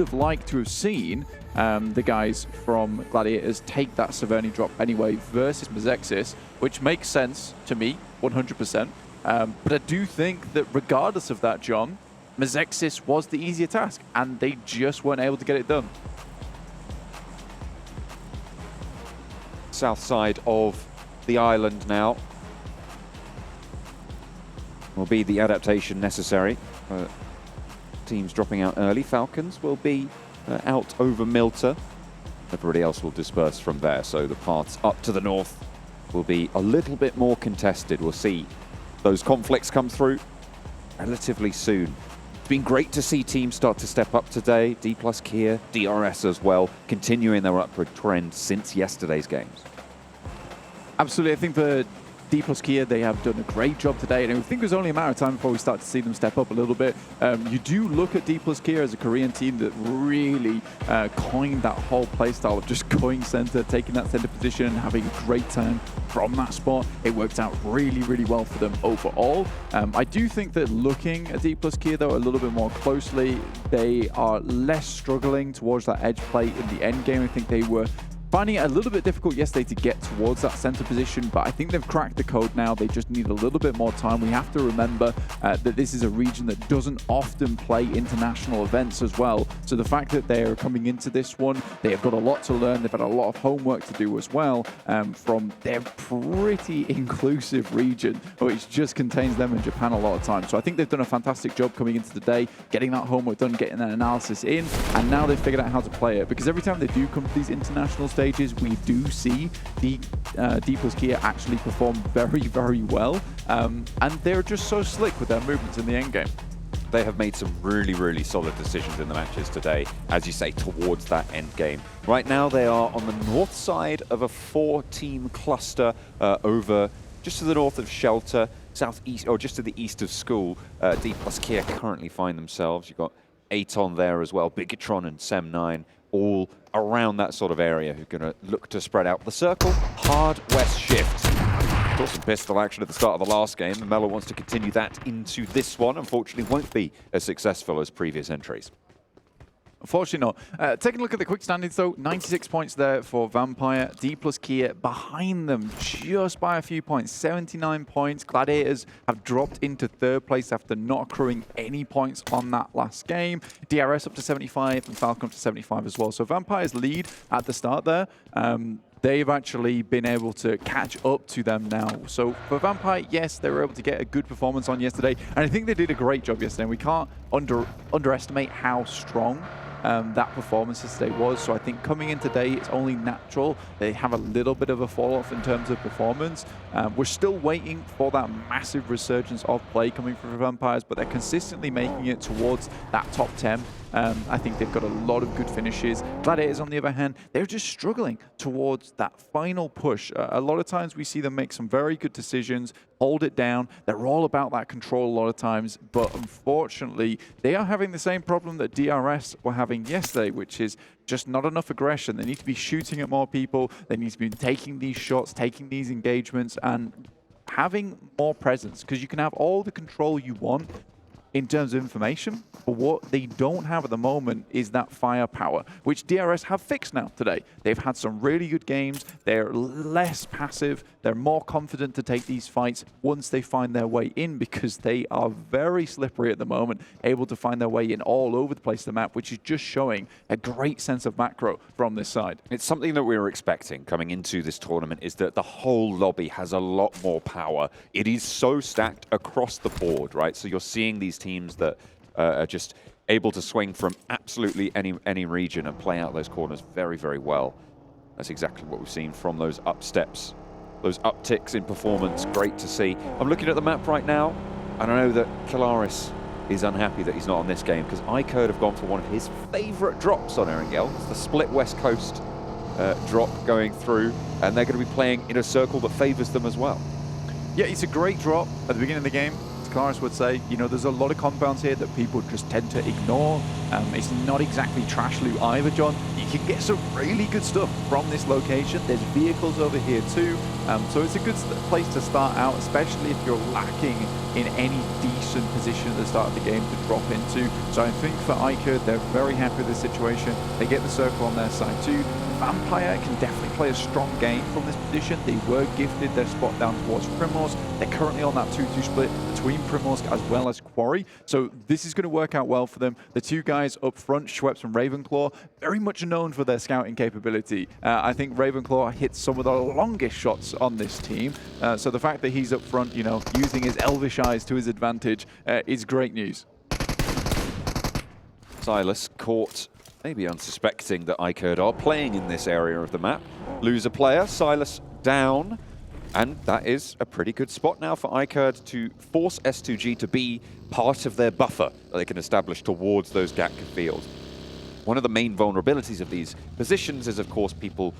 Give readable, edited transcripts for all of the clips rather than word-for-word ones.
have liked to have seen the guys from Gladiators take that Severny drop anyway versus Mezexis, which makes sense to me, 100%. But I do think that regardless of that, John, Mezexis was the easier task, and they just weren't able to get it done. South side of the island now will be the adaptation necessary. Teams dropping out early. Falcons will be out over Milta. Everybody else will disperse from there, so the paths up to the north will be a little bit more contested. We'll see those conflicts come through relatively soon. It's been great to see teams start to step up today. D+ Kia, DRS as well, continuing their upward trend since yesterday's games. Absolutely. I think for D+ Kia, they have done a great job today, and I think it was only a matter of time before we start to see them step up a little bit. You do look at D+ Kia as a Korean team that really coined that whole playstyle of just going center, taking that center position, and having a great time from that spot. It worked out really, really well for them overall. I do think that looking at D+ Kia, though, a little bit more closely, they are less struggling towards that edge play in the end game. I think they were finding it a little bit difficult yesterday to get towards that center position, but I think they've cracked the code now. They just need a little bit more time. We have to remember that this is a region that doesn't often play international events as well. So the fact that they are coming into this one, they have got a lot to learn. They've had a lot of homework to do as well from their pretty inclusive region, which just contains them in Japan a lot of times. So I think they've done a fantastic job coming into the day, getting that homework done, getting that analysis in, and now they've figured out how to play it. Because every time they do come to these international stages, we do see the D+ Kia actually perform very, very well. And they're just so slick with their movements in the end game. They have made some really, really solid decisions in the matches today, as you say, towards that end game. Right now, they are on the north side of a 4-team cluster over just to the north of Shelter, southeast, or just to the east of School. D+ Kia currently find themselves. You've got Aton there as well, Bigatron and Sem9, all around that sort of area who are going to look to spread out the circle. Hard west shift. Saw some pistol action at the start of the last game, and Melo wants to continue that into this one. Unfortunately, won't be as successful as previous entries. Unfortunately not. Taking a look at the quick standings though, 96 points there for Vampire. D+ Kia behind them just by a few points, 79 points. Gladiators have dropped into third place after not accruing any points on that last game. DRS up to 75 and Falcon up to 75 as well. So Vampire's lead at the start there. They've actually been able to catch up to them now. So for Vampire, yes, they were able to get a good performance on yesterday, and I think they did a great job yesterday. And we can't underestimate how strong that performance yesterday was. So I think coming in today, it's only natural they have a little bit of a fall off in terms of performance. We're still waiting for that massive resurgence of play coming from the Vampires, but they're consistently making it towards that top 10. I think they've got a lot of good finishes. Gladiators, on the other hand, they're just struggling towards that final push. A lot of times we see them make some very good decisions, hold it down. They're all about that control a lot of times, but unfortunately, they are having the same problem that DRS were having yesterday, which is just not enough aggression. They need to be shooting at more people. They need to be taking these shots, taking these engagements, and having more presence, because you can have all the control you want in terms of information, but what they don't have at the moment is that firepower, which DRS have fixed now today. They've had some really good games. They're less passive. They're more confident to take these fights once they find their way in, because they are very slippery at the moment, able to find their way in all over the place the map, which is just showing a great sense of macro from this side. It's something that we were expecting coming into this tournament, is that the whole lobby has a lot more power. It is so stacked across the board, right? So you're seeing these teams that are just able to swing from absolutely any region and play out those corners very, very well. That's exactly what we've seen from those up steps, those upticks in performance. Great to see. I'm looking at the map right now, and I know that Kalaris is unhappy that he's not on this game, because iCurd have gone for one of his favorite drops on Erangel. It's the split West Coast drop going through, and they're going to be playing in a circle that favors them as well. Yeah, it's a great drop at the beginning of the game. Kalaris would say, you know, there's a lot of compounds here that people just tend to ignore. It's not exactly trash loot either, John. You can get some really good stuff from this location. There's vehicles over here too, so it's a good place to start out, especially if you're lacking in any decent position at the start of the game to drop into. So I think for iCurd, they're very happy with the situation. They get the circle on their side too. Vampire can definitely play a strong game from this position. They were gifted their spot down towards Primorsk. They're currently on that 2-2 split between Primorsk as well as Quarry. So this is going to work out well for them. The two guys up front, Schweppes and Ravenclaw, very much known for their scouting capability. I think Ravenclaw hits some of the longest shots on this team. So the fact that he's up front, you know, using his elvish eyes to his advantage is great news. Silas caught, maybe unsuspecting that iCurd are playing in this area of the map. Lose a player, Silas down, and that is a pretty good spot now for iCurd to force S2G to be part of their buffer that they can establish towards those Gatka fields. One of the main vulnerabilities of these positions is, of course, people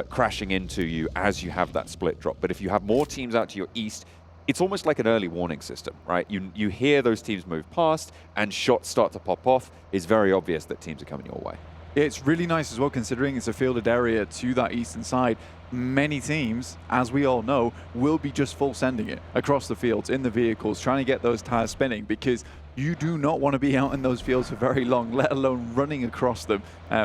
crashing into you as you have that split drop. But if you have more teams out to your east, it's almost like an early warning system, right? You hear those teams move past and shots start to pop off. It's very obvious that teams are coming your way. It's really nice as well, considering it's a fielded area to that eastern side. Many teams, as we all know, will be just full sending it across the fields in the vehicles, trying to get those tires spinning, because you do not want to be out in those fields for very long, let alone running across them.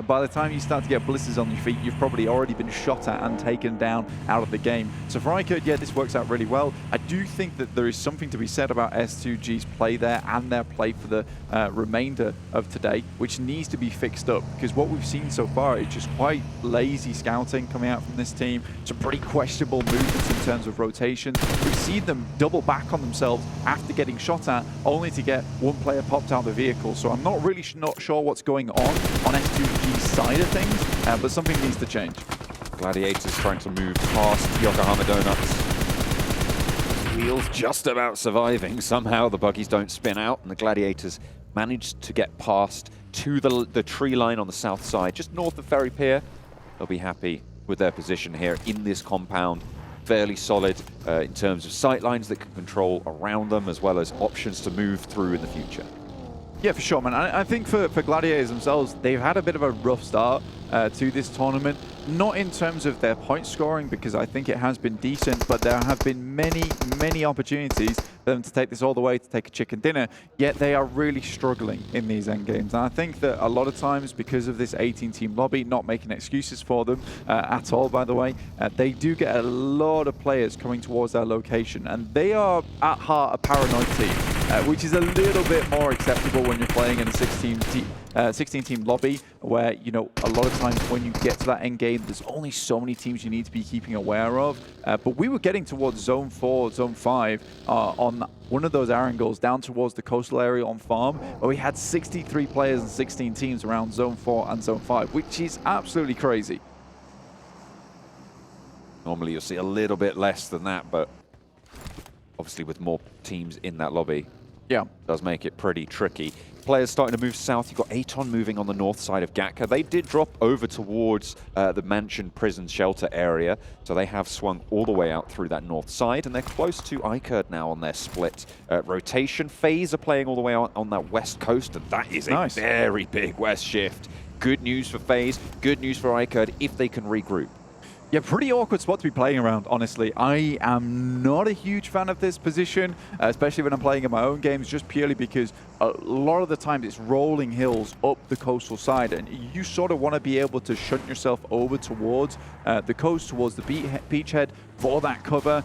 By the time you start to get blisters on your feet, you've probably already been shot at and taken down out of the game. So for iCurd, yeah, this works out really well. I do think that there is something to be said about S2G's play there and their play for the remainder of today, which needs to be fixed up, because what we've seen so far is just quite lazy scouting coming out from this team. Some pretty questionable movements in terms of rotations. We've seen them double back on themselves after getting shot at, only to get one player popped out of the vehicle. So I'm not really not sure what's going on S2G's side of things, but something needs to change. Gladiators trying to move past Yokohama Donuts. Wheels just about surviving. Somehow the buggies don't spin out, and the Gladiators managed to get past to the tree line on the south side, just north of Ferry Pier. They'll be happy with their position here in this compound. Fairly solid in terms of sight lines that can control around them, as well as options to move through in the future. Yeah, for sure, man. I think for Gladiators themselves, they've had a bit of a rough start to this tournament. Not in terms of their point scoring, because I think it has been decent, but there have been many opportunities for them to take this all the way to take a chicken dinner, yet they are really struggling in these end games. And I think that a lot of times, because of this 18-team lobby, not making excuses for them at all, by the way, they do get a lot of players coming towards their location, and they are at heart a paranoid team, which is a little bit more acceptable when you're playing in a 16-team lobby, where, you know, a lot of times when you get to that end game, there's only so many teams you need to be keeping aware of. But we were getting towards Zone 4, Zone 5 on one of those Arangles down towards the coastal area on Farm, where we had 63 players and 16 teams around Zone 4 and Zone 5, which is absolutely crazy. Normally you'll see a little bit less than that, but obviously with more teams in that lobby, yeah, does make it pretty tricky. Players starting to move south. You've got Aton moving on the north side of Gatka. They did drop over towards the mansion prison shelter area, so they have swung all the way out through that north side, and they're close to iCurd now on their split rotation. FaZe are playing all the way on that west coast, and that is a very big west shift. Good news for FaZe, good news for iCurd if they can regroup. Yeah, pretty awkward spot to be playing around, honestly. I am not a huge fan of this position, especially when I'm playing in my own games, just purely because a lot of the time it's rolling hills up the coastal side, and you sort of want to be able to shunt yourself over towards the coast, towards the beachhead for that cover.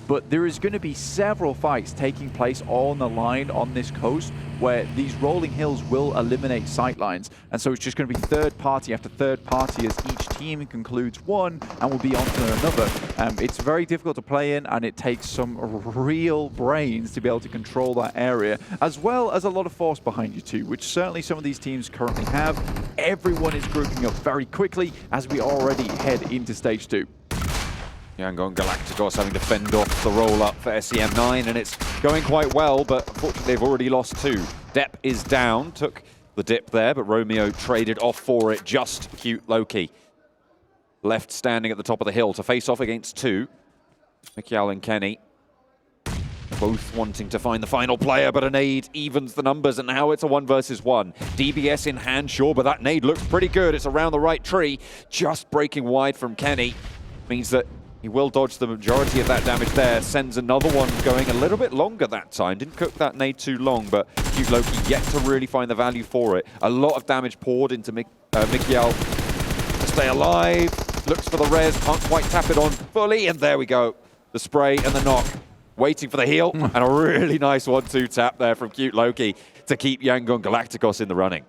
But there is going to be several fights taking place on the line on this coast, where these rolling hills will eliminate sightlines. And so it's just going to be third party after third party as each team concludes one and will be on to another. It's very difficult to play in, and it takes some real brains to be able to control that area, as well as a lot of force behind you too, which certainly some of these teams currently have. Everyone is grouping up very quickly as we already head into stage 2. Yangon Galacticos having to fend off the roll-up for SEM9, and it's going quite well, but unfortunately they've already lost 2. Depp is down, took the dip there, but Romeo traded off for it. Just cute Loki. Left standing at the top of the hill to face off against 2. Mikial and Kenny. both wanting to find the final player, but a nade evens the numbers, and now it's a 1 versus 1. DBS in hand, sure, but that nade looks pretty good. It's around the right tree, just breaking wide from Kenny. Means that he will dodge the majority of that damage there. Sends another one going a little bit longer that time. Didn't cook that nade too long, but Cute Loki yet to really find the value for it. A lot of damage poured into Mikiel to stay alive. Looks for the res, can't quite tap it on fully, and there we go. The spray and the knock. Waiting for the heal, and a really nice 1-2 tap there from Cute Loki to keep Yangon Galacticos in the running.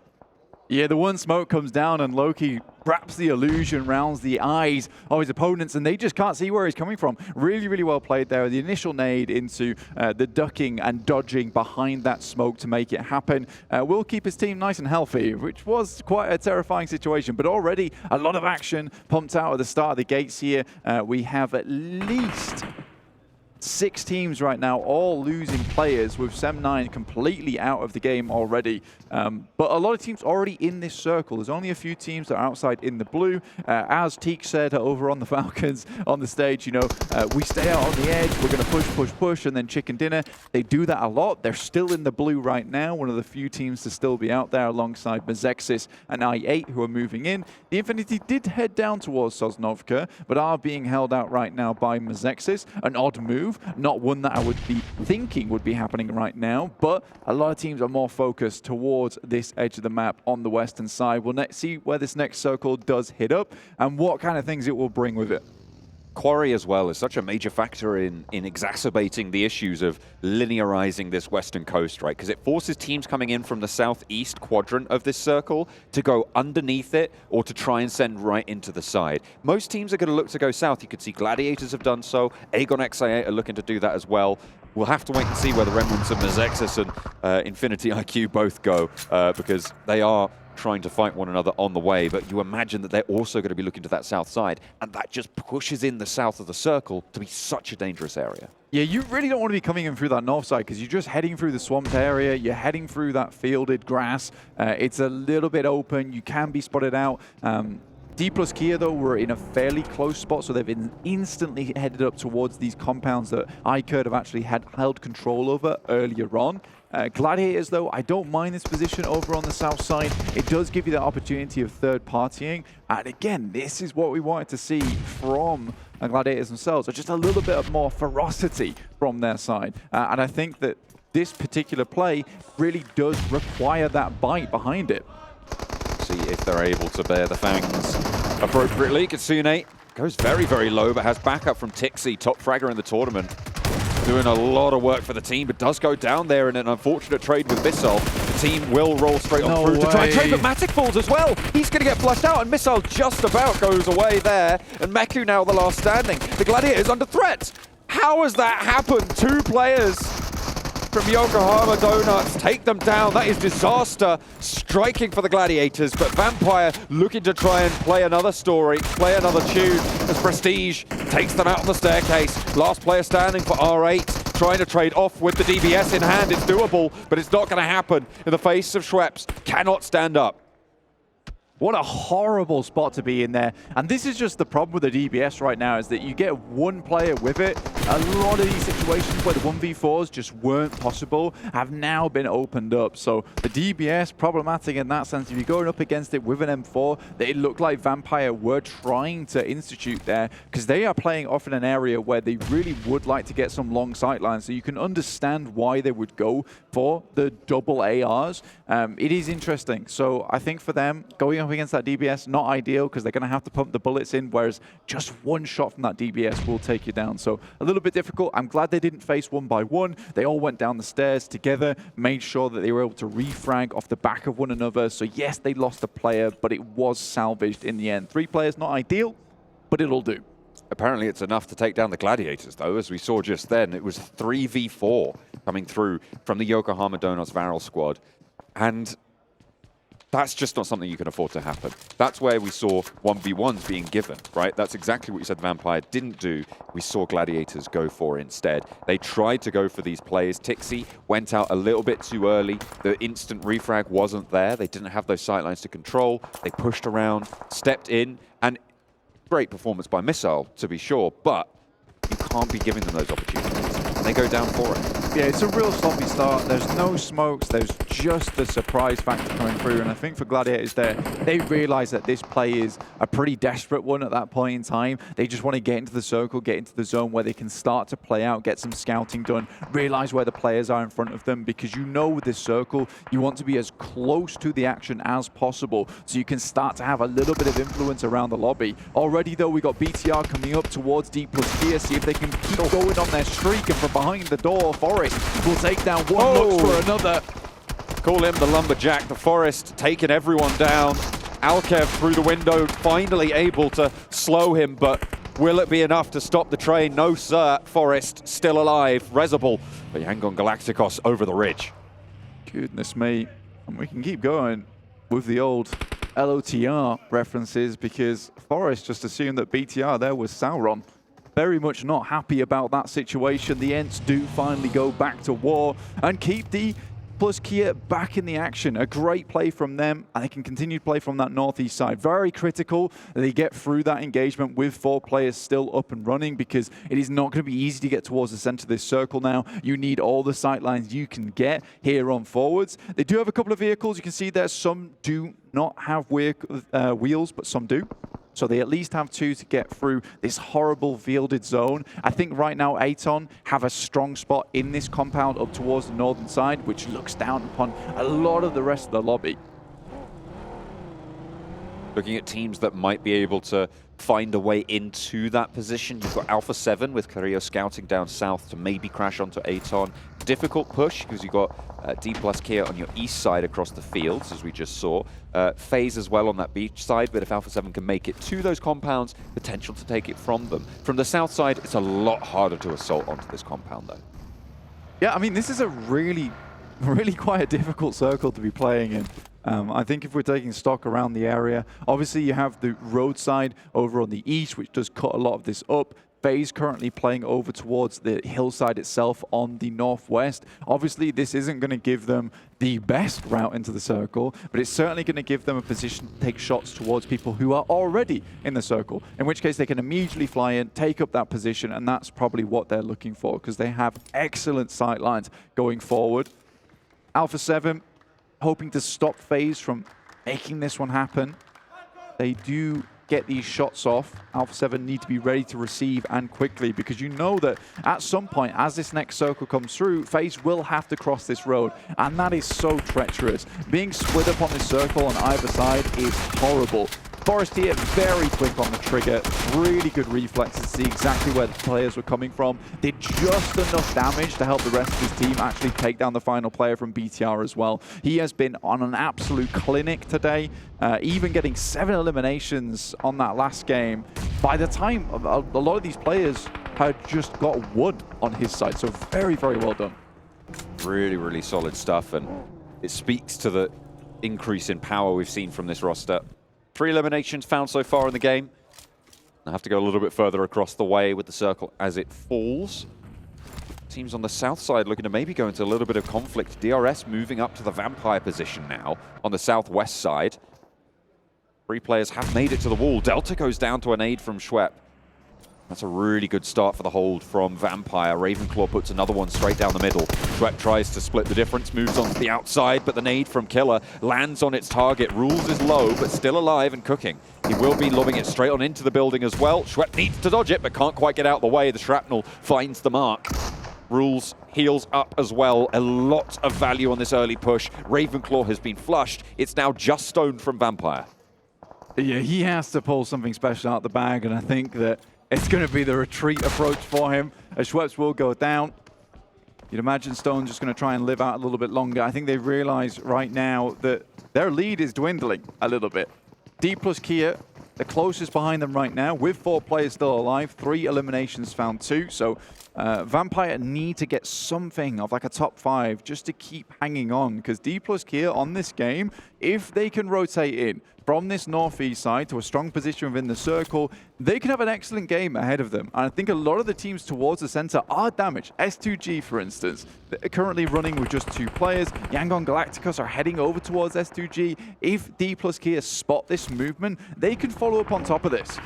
Yeah, the one smoke comes down and Loki wraps the illusion, rounds the eyes of his opponents, and they just can't see where he's coming from. Really, really well played there. The initial nade into the ducking and dodging behind that smoke to make it happen will keep his team nice and healthy, which was quite a terrifying situation. But already a lot of action pumped out at the start of the gates here. We have at least 6 teams right now, all losing players, with Sem9 completely out of the game already. But a lot of teams already in this circle. There's only a few teams that are outside in the blue. As Teak said over on the Falcons on the stage, you know, we stay out on the edge, we're going to push, push, push, and then chicken dinner. They do that a lot. They're still in the blue right now, one of the few teams to still be out there alongside Mazexis and I8, who are moving in. The Infinity did head down towards Sosnovka, but are being held out right now by Mazexis. An odd move. Not one that I would be thinking would be happening right now, but a lot of teams are more focused towards this edge of the map on the western side. We'll see where this next circle does hit up and what kind of things it will bring with it. Quarry as well is such a major factor in exacerbating the issues of linearizing this western coast, right? Because it forces teams coming in from the southeast quadrant of this circle to go underneath it or to try and send right into the side. Most teams are going to look to go south. You could see Gladiators have done so. Aegon XI8 are looking to do that as well. We'll have to wait and see where the remnants of Mazexis and Infinity IQ both go, because they are trying to fight one another on the way, but you imagine that they're also going to be looking to that south side, and that just pushes in the south of the circle to be such a dangerous area. Yeah, you really don't want to be coming in through that north side because you're just heading through the swamped area, you're heading through that fielded grass. It's a little bit open, you can be spotted out. D plus Kia, though, were in a fairly close spot, so they've been instantly headed up towards these compounds that iCurd have actually held control over earlier on. Gladiators, though, I don't mind this position over on the south side. It does give you the opportunity of third partying. And again, this is what we wanted to see from Gladiators themselves, or just a little bit of more ferocity from their side. And I think that this particular play really does require that bite behind it. See if they're able to bear the fangs appropriately. Kitsune goes very, very low, but has backup from Tixi, top fragger in the tournament. Doing a lot of work for the team, but does go down there in an unfortunate trade with Missile. The team will roll straight on through to try and trade, but Matic falls as well. He's going to get flushed out, and Missile just about goes away there. And Meku now the last standing. The Gladiators under threat. How has that happened? 2 players from Yokohama Donuts take them down. That is disaster. Striking for the Gladiators, but Vampire looking to try and play another story, play another tune as Prestige takes them out on the staircase. Last player standing for R8, trying to trade off with the DBS in hand. It's doable, but it's not going to happen in the face of Schweppes. Cannot stand up. What a horrible spot to be in there. And this is just the problem with the DBS right now, is that you get one player with it. A lot of these situations where the 1v4s just weren't possible have now been opened up. So the DBS, problematic in that sense. If you're going up against it with an M4, it looked like Vampire were trying to institute there, because they are playing off in an area where they really would like to get some long sightlines. So you can understand why they would go for the double ARs. It is interesting. So I think for them, going up against that DBS, not ideal, because they're going to have to pump the bullets in, whereas just one shot from that DBS will take you down. So a little bit difficult. I'm glad they didn't face one by one. They all went down the stairs together, made sure that they were able to refrag off the back of one another. So yes, they lost a player, but it was salvaged in the end. 3 players, not ideal, but it'll do. Apparently it's enough to take down the Gladiators, though, as we saw just then. It was 3v4 coming through from the Yokohama Donuts Varel squad. And that's just not something you can afford to happen. That's where we saw 1v1s being given, right? That's exactly what you said Vampire didn't do. We saw Gladiators go for instead. They tried to go for these plays. Tixi went out a little bit too early. The instant refrag wasn't there. They didn't have those sightlines to control. They pushed around, stepped in, and great performance by Missile, to be sure, but you can't be giving them those opportunities. and they go down for it. Yeah, it's a real sloppy start. There's no smokes. There's just the surprise factor coming through. And I think for Gladiators there, they realize that this play is a pretty desperate one at that point in time. They just want to get into the circle, get into the zone where they can start to play out, get some scouting done, realize where the players are in front of them, because you know with this circle, you want to be as close to the action as possible so you can start to have a little bit of influence around the lobby. Already though, we got BTR coming up towards D plus Kia, see if they can keep going on their streak, and from behind the door, Forest will take down one, looks for another. Call him the lumberjack. The Forest taking everyone down. Alkev through the window, finally able to slow him, but will it be enough to stop the train? No, sir. Forest still alive. Rezable, but Yangon Galacticos over the ridge. Goodness me. And we can keep going with the old LOTR references, because Forest just assumed that BTR there was Sauron. Very much not happy about that situation. The Ents do finally go back to war and keep D plus Kia back in the action. A great play from them, and they can continue to play from that northeast side. Very critical that they get through that engagement with 4 players still up and running, because it is not going to be easy to get towards the center of this circle now. You need all the sight lines you can get here on forwards. They do have a couple of vehicles. You can see there some do not have wheels, but some do. So they at least have 2 to get through this horrible fielded zone. I think right now Aton have a strong spot in this compound up towards the northern side, which looks down upon a lot of the rest of the lobby. Looking at teams that might be able to find a way into that position. You've got Alpha 7 with Carrillo scouting down south to maybe crash onto Aton. Difficult push because you've got D plus Kia on your east side across the fields, as we just saw. FaZe as well on that beach side, but if Alpha 7 can make it to those compounds, potential to take it from them. From the south side, it's a lot harder to assault onto this compound, though. Yeah, I mean, this is a really quite a difficult circle to be playing in. I think if we're taking stock around the area, obviously you have the roadside over on the east, which does cut a lot of this up. FaZe currently playing over towards the hillside itself on the northwest. Obviously, this isn't going to give them the best route into the circle, but it's certainly going to give them a position to take shots towards people who are already in the circle, in which case they can immediately fly in, take up that position, and that's probably what they're looking for, because they have excellent sight lines going forward. Alpha 7 hoping to stop FaZe from making this one happen. They do get these shots off. Alpha 7 need to be ready to receive, and quickly, because you know that at some point, as this next circle comes through, FaZe will have to cross this road, and that is so treacherous. Being split up on this circle on either side is horrible. Forest here, very quick on the trigger, really good reflexes to see exactly where the players were coming from. Did just enough damage to help the rest of his team actually take down the final player from BTR as well. He has been on an absolute clinic today, even getting 7 eliminations on that last game. By the time, a lot of these players had just got 1 on his side, so very, very well done. Really, really solid stuff, and it speaks to the increase in power we've seen from this roster. 3 eliminations found so far in the game. I have to go a little bit further across the way with the circle as it falls. Teams on the south side looking to maybe go into a little bit of conflict. DRS moving up to the Vampire position now on the southwest side. 3 players have made it to the wall. Delta goes down to a nade from Schwepp. That's a really good start for the hold from Vampire. Ravenclaw puts another one straight down the middle. Schwepp tries to split the difference, moves on to the outside, but the nade from Killer lands on its target. Rules is low, but still alive and cooking. He will be lobbing it straight on into the building as well. Schwepp needs to dodge it, but can't quite get out of the way. The shrapnel finds the mark. Rules heals up as well. A lot of value on this early push. Ravenclaw has been flushed. It's now just Stone from Vampire. Yeah, he has to pull something special out the bag, and I think that it's going to be the retreat approach for him, as Schweppes will go down. You'd imagine Stone's just going to try and live out a little bit longer. I think they've realized right now that their lead is dwindling a little bit. D plus Kia, the closest behind them right now, with 4 players still alive, 3 eliminations found 2. So Vampire need to get something of like a top 5 just to keep hanging on, because D plus Kia on this game, if they can rotate in from this northeast side to a strong position within the circle, they can have an excellent game ahead of them. And I think a lot of the teams towards the center are damaged. S2G, for instance, currently running with just 2 players. Yangon Galacticos are heading over towards S2G. If D plus Kia spot this movement, they can follow up on top of this.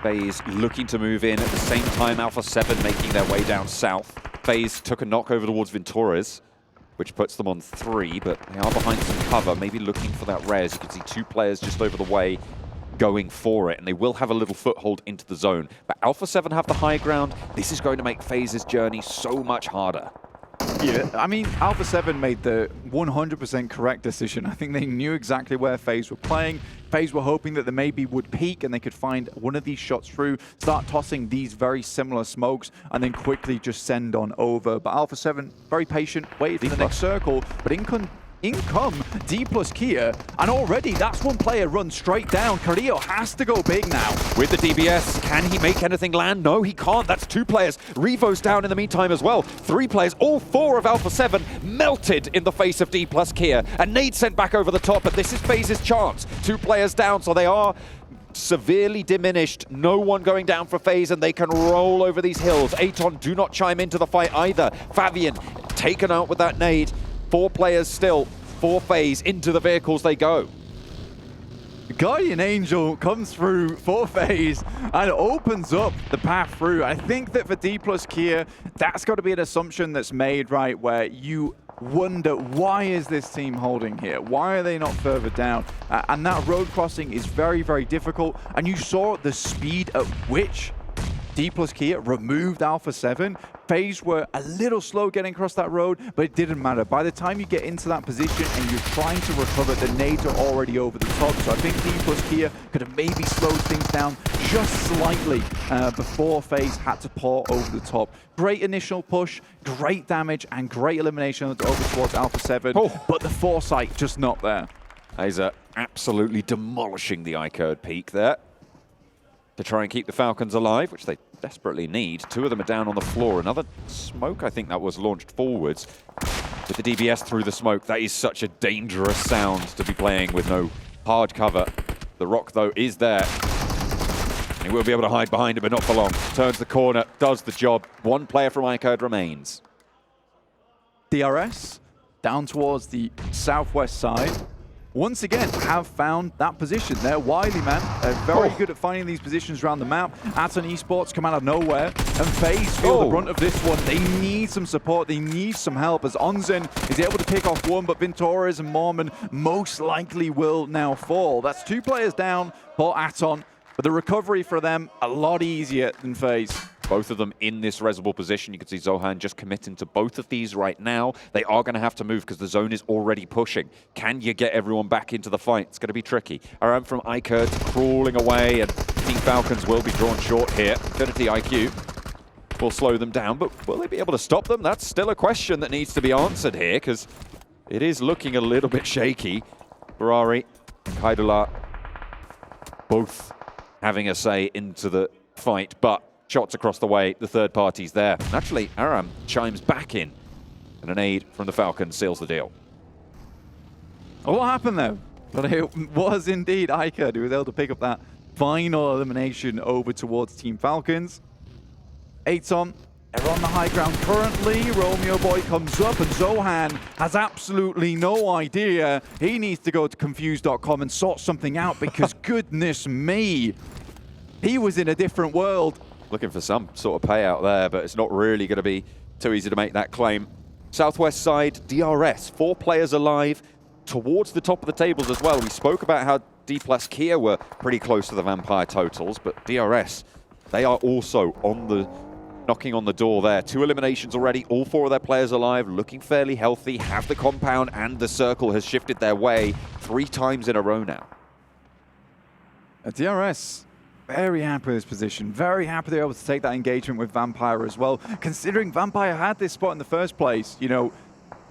FaZe looking to move in at the same time. Alpha 7 making their way down south. FaZe took a knock over towards Ventores, which puts them on 3, but they are behind some cover, maybe looking for that res. You can see 2 players just over the way going for it, and they will have a little foothold into the zone. But Alpha 7 have the high ground. This is going to make FaZe's journey so much harder. Yeah, I mean, Alpha 7 made the 100% correct decision. I think they knew exactly where FaZe were playing. FaZe were hoping that they maybe would peak and they could find one of these shots through, start tossing these very similar smokes, and then quickly just send on over. But Alpha 7, very patient, waited for the next circle, but in come D plus Kia, and already that's one player run straight down. Carrillo has to go big now. With the DBS, can he make anything land? No, he can't. That's 2 players. Revo's down in the meantime as well. 3 players, all 4 of Alpha 7 melted in the face of D plus Kia. And nade sent back over the top, but this is FaZe's chance. 2 players down, so they are severely diminished. No one going down for FaZe, and they can roll over these hills. Aton do not chime into the fight either. Fabian taken out with that nade. 4 players still, 4 FaZe, into the vehicles they go. Guardian Angel comes through for FaZe and opens up the path through. I think that for D plus Kia, that's got to be an assumption that's made, right, where you wonder, why is this team holding here? Why are they not further down? And that road crossing is very, very difficult. And you saw the speed at which D plus Kia removed Alpha 7. FaZe were a little slow getting across that road, but it didn't matter. By the time you get into that position and you're trying to recover, the nades are already over the top. So I think D plus Kia could have maybe slowed things down just slightly before FaZe had to pour over the top. Great initial push, great damage, and great elimination over towards Alpha 7, but the foresight just not there. Aza absolutely demolishing the iCode peak there to try and keep the Falcons alive, which they desperately need. 2 of them are down on the floor. Another smoke, I think that was launched forwards with the DBS through the smoke. That is such a dangerous sound to be playing with no hard cover. The rock, though, is there. He will be able to hide behind it, but not for long. Turns the corner, does the job. 1 player from iCode remains. DRS down towards the southwest side. Once again, have found that position. They're wily, man. They're very good at finding these positions around the map. Aton Esports come out of nowhere, and FaZe feel the brunt of this one. They need some support. They need some help, as Onzen is able to pick off 1, but Ventores and Mormon most likely will now fall. That's 2 players down for Aton, but the recovery for them a lot easier than FaZe. Both of them in this resable position. You can see Zohan just committing to both of these right now. They are going to have to move because the zone is already pushing. Can you get everyone back into the fight? It's going to be tricky. Aram from iCurd crawling away, and Team Falcons will be drawn short here. Infinity IQ will slow them down, but will they be able to stop them? That's still a question that needs to be answered here, because it is looking a little bit shaky. Ferrari and Kaidula both having a say into the fight, but shots across the way, the third party's there. Naturally, Aram chimes back in, and an aid from the Falcons seals the deal. What happened though? But it was indeed iCurd who was able to pick up that final elimination over towards Team Falcons. Aton, they're on the high ground currently. Romeo Boy comes up, and Zohan has absolutely no idea. He needs to go to confused.com and sort something out, because goodness me, he was in a different world. Looking for some sort of payout there, but it's not really going to be too easy to make that claim. Southwest side, DRS, 4 players alive towards the top of the tables as well. We spoke about how D plus Kia were pretty close to the Vampire totals, but DRS, they are also on the knocking on the door there. 2 eliminations already, all 4 of their players alive, looking fairly healthy, have the compound, and the circle has shifted their way 3 times in a row now. DRS, very happy with this position. Very happy they're able to take that engagement with Vampire as well. Considering Vampire had this spot in the first place, you know,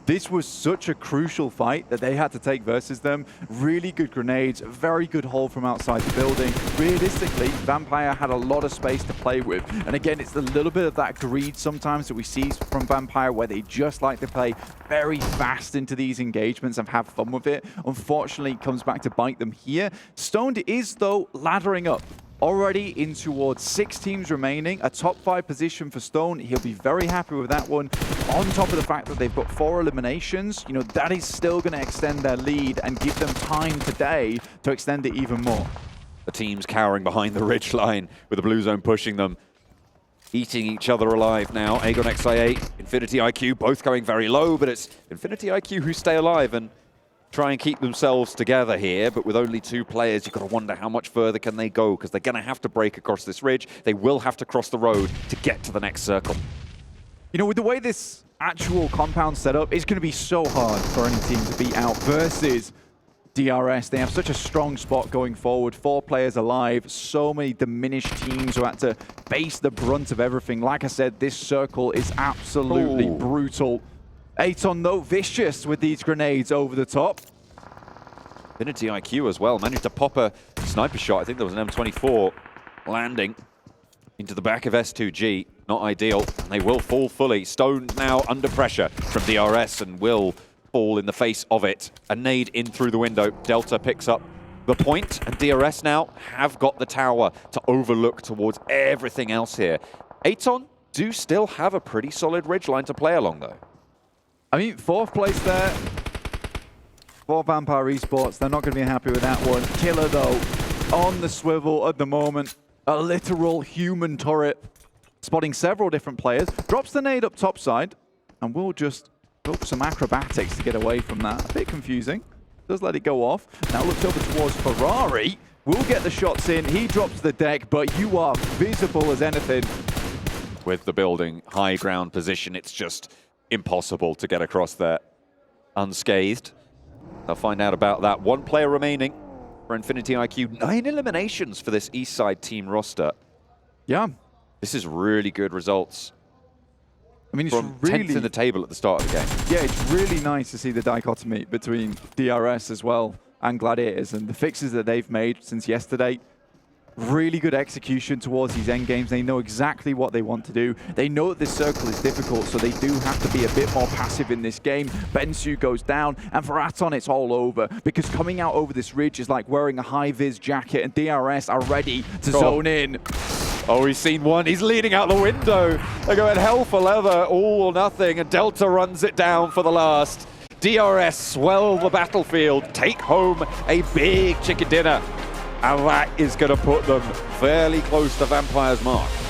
this was such a crucial fight that they had to take versus them. Really good grenades, very good hold from outside the building. Realistically, Vampire had a lot of space to play with. And again, it's a little bit of that greed sometimes that we see from Vampire, where they just like to play very fast into these engagements and have fun with it. Unfortunately, it comes back to bite them here. Stoned is, though, laddering up. Already in towards 6 teams remaining, a top 5 position for Stone. He'll be very happy with that one. On top of the fact that they've got 4 eliminations, you know, that is still going to extend their lead and give them time today to extend it even more. The team's cowering behind the ridge line with the blue zone pushing them. eating each other alive now. Aegon XI8, Infinity IQ, both going very low, but it's Infinity IQ who stay alive and try and keep themselves together here. But with only 2 players, you've got to wonder how much further can they go, because they're going to have to break across this ridge. They will have to cross the road to get to the next circle. You know, with the way this actual compound set up, it's going to be so hard for any team to beat out versus DRS. They have such a strong spot going forward. 4 players alive, so many diminished teams who had to face the brunt of everything. Like I said, this circle is absolutely brutal. Aton, though, vicious with these grenades over the top. Infinity IQ as well, managed to pop a sniper shot. I think there was an M24 landing into the back of S2G. Not ideal, and they will fall fully. Stone now under pressure from DRS and will fall in the face of it. A nade in through the window. Delta picks up the point, and DRS now have got the tower to overlook towards everything else here. Aton do still have a pretty solid ridgeline to play along, though. I mean, 4th place there for Vampire Esports. They're not going to be happy with that one. Killer, though, on the swivel at the moment. A literal human turret. Spotting several different players. Drops the nade up topside, and will just go for some acrobatics to get away from that. A bit confusing. Does let it go off. Now looks over towards Ferrari. Will get the shots in. He drops the deck, but you are visible as anything. With the building high ground position, it's just impossible to get across there unscathed. I'll find out about that. 1 player remaining for Infinity IQ. 9 eliminations for this East Side team roster. Yeah. This is really good results. I mean, it's from really 10th in the table at the start of the game. Yeah, it's really nice to see the dichotomy between DRS as well and Gladiators, and the fixes that they've made since yesterday. Really good execution towards these end games. They know exactly what they want to do. They know that this circle is difficult, so they do have to be a bit more passive in this game. Bensu goes down, and for Aton, it's all over, because coming out over this ridge is like wearing a high-vis jacket, and DRS are ready to zone in. Oh, he's seen one. He's leading out the window. They're going hell for leather, all or nothing, and Delta runs it down for the last. DRS swell the battlefield, take home a big chicken dinner. And that is going to put them fairly close to Vampire's mark.